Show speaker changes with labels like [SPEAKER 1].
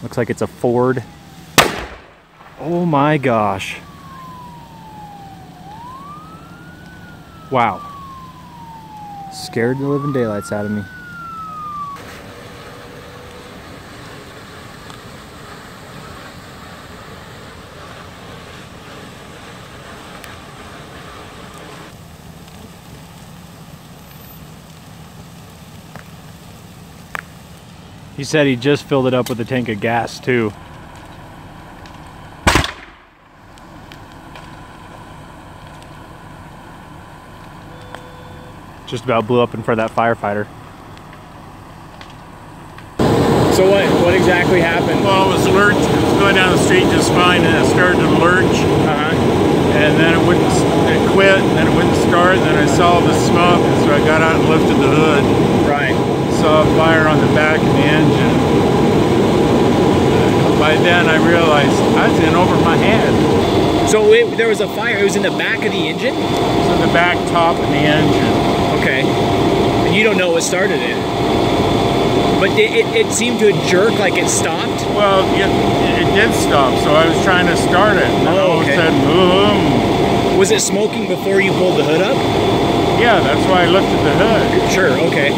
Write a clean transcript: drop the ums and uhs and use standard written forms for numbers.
[SPEAKER 1] Looks like it's a Ford. Oh my gosh. Wow. Scared the living daylights out of me. He said he just filled it up with a tank of gas too. Just about blew up in front of that firefighter. So what exactly happened?
[SPEAKER 2] Well, it was lurch. It was going down the street just fine, and it started to lurch. And then it wouldn't. It quit, and then it wouldn't start. And then I saw the smoke, and so I got out and lifted the hood.
[SPEAKER 1] Right.
[SPEAKER 2] Saw a fire on the back of the engine. By then, I realized I was in over my head.
[SPEAKER 1] So there was a fire. It was in the back of the engine.
[SPEAKER 2] It was in the back top of the engine.
[SPEAKER 1] Okay. And you don't know what started it. But it seemed to jerk, like it stopped?
[SPEAKER 2] Well, it did stop, so I was trying to start it. And then all of a sudden, boom.
[SPEAKER 1] Was it smoking before you pulled the hood up?
[SPEAKER 2] Yeah, that's why I lifted the hood.
[SPEAKER 1] Sure, okay.